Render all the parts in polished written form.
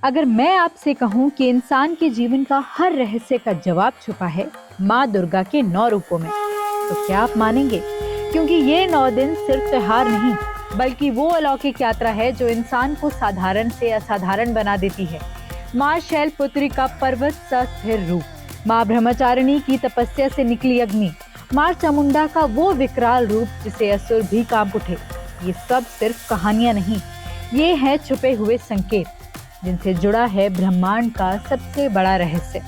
अगर मैं आपसे कहूँ कि इंसान के जीवन का हर रहस्य का जवाब छुपा है माँ दुर्गा के 9 रूपों में, तो क्या आप मानेंगे? क्योंकि ये 9 दिन सिर्फ त्योहार नहीं, बल्कि वो अलौकिक यात्रा है जो इंसान को साधारण से असाधारण बना देती है। माँ शैलपुत्री का पर्वत सा स्थिर रूप, माँ ब्रह्मचारिणी की तपस्या से निकली अग्नि, माँ चामुंडा का वो विकराल रूप जिसे असुर भी कांप उठे। ये सब सिर्फ कहानियां नहीं, ये है छुपे हुए संकेत जिनसे जुड़ा है ब्रह्मांड का सबसे बड़ा रहस्य।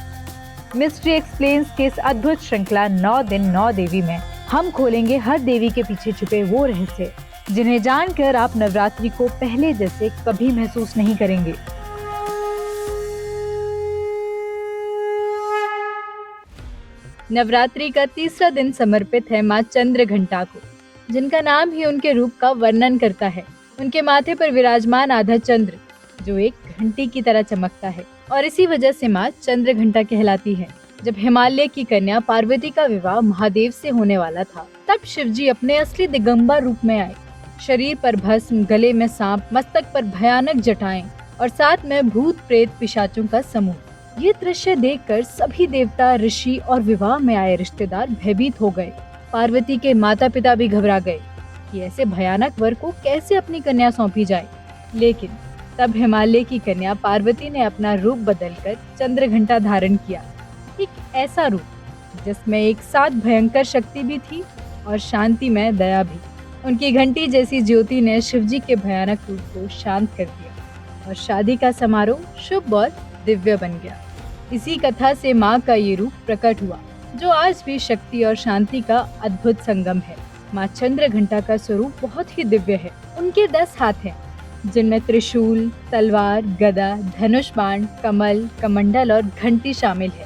मिस्ट्री एक्सप्लेन्स के इस अद्भुत श्रृंखला 9 दिन 9 देवी में हम खोलेंगे हर देवी के पीछे छुपे वो रहस्य जिन्हें जानकर आप नवरात्रि को पहले जैसे कभी महसूस नहीं करेंगे। नवरात्रि का तीसरा दिन समर्पित है माँ चंद्रघंटा को, जिनका नाम ही उनके रूप का वर्णन करता है। उनके माथे पर विराजमान आधा चंद्र जो एक घंटी की तरह चमकता है और इसी वजह से माँ चंद्रघंटा कहलाती है। जब हिमालय की कन्या पार्वती का विवाह महादेव से होने वाला था, तब शिवजी अपने असली दिगंबर रूप में आए। शरीर पर भस्म, गले में सांप, मस्तक पर भयानक जटाएं और साथ में भूत प्रेत पिशाचों का समूह। ये दृश्य देखकर सभी देवता, ऋषि और विवाह में आए रिश्तेदार भयभीत हो गए। पार्वती के माता पिता भी घबरा गए कि ऐसे भयानक वर को कैसे अपनी कन्या सौंपी जाए। लेकिन तब हिमालय की कन्या पार्वती ने अपना रूप बदलकर चंद्रघंटा धारण किया। एक ऐसा रूप जिसमें एक साथ भयंकर शक्ति भी थी और शांति में दया भी। उनकी घंटी जैसी ज्योति ने शिवजी के भयानक रूप को शांत कर दिया और शादी का समारोह शुभ और दिव्य बन गया। इसी कथा से माँ का ये रूप प्रकट हुआ, जो आज भी शक्ति और शांति का अद्भुत संगम है। माँ चंद्रघंटा का स्वरूप बहुत ही दिव्य है। उनके 10 हाथ हैं, जिनमें त्रिशूल, तलवार, गदा, धनुष बाण, कमल, कमंडल और घंटी शामिल है।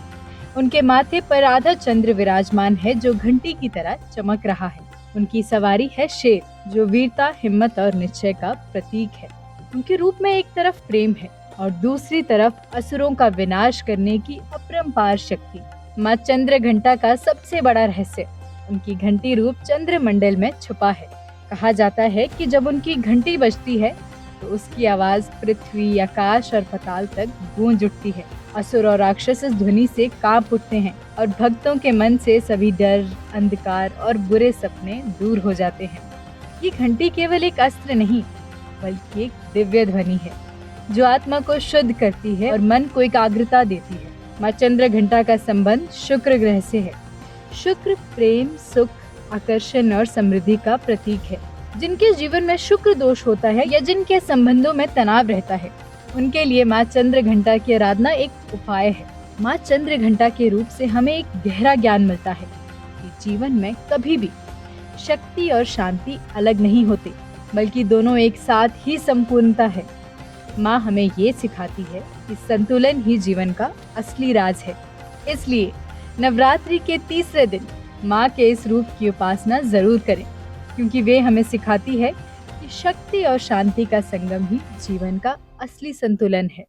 उनके माथे पर आधा चंद्र विराजमान है जो घंटी की तरह चमक रहा है। उनकी सवारी है शेर, जो वीरता, हिम्मत और निश्चय का प्रतीक है। उनके रूप में एक तरफ प्रेम है और दूसरी तरफ असुरों का विनाश करने की अपरंपार शक्ति। माँ चंद्रघंटा का सबसे बड़ा रहस्य उनकी घंटी रूप चंद्रमंडल में छुपा है। कहा जाता है कि जब उनकी घंटी बजती है तो उसकी आवाज पृथ्वी, आकाश और पाताल तक गूंज उठती है। असुर और राक्षस इस ध्वनि से कांप उठते हैं और भक्तों के मन से सभी डर, अंधकार और बुरे सपने दूर हो जाते हैं। ये घंटी केवल एक अस्त्र नहीं, बल्कि एक दिव्य ध्वनि है जो आत्मा को शुद्ध करती है और मन को एकाग्रता देती है। माँ चंद्रघंटा का संबंध शुक्र ग्रह से है। शुक्र प्रेम, सुख, आकर्षण और समृद्धि का प्रतीक है। जिनके जीवन में शुक्र दोष होता है या जिनके संबंधों में तनाव रहता है, उनके लिए माँ चंद्रघंटा की आराधना एक उपाय है। माँ चंद्रघंटा के रूप से हमें एक गहरा ज्ञान मिलता है कि जीवन में कभी भी शक्ति और शांति अलग नहीं होते, बल्कि दोनों एक साथ ही संपूर्णता है। माँ हमें ये सिखाती है कि संतुलन ही जीवन का असली राज है। इसलिए नवरात्रि के तीसरे दिन माँ के इस रूप की उपासना जरूर करें, क्योंकि वे हमें सिखाती है कि शक्ति और शांति का संगम ही जीवन का असली संतुलन है।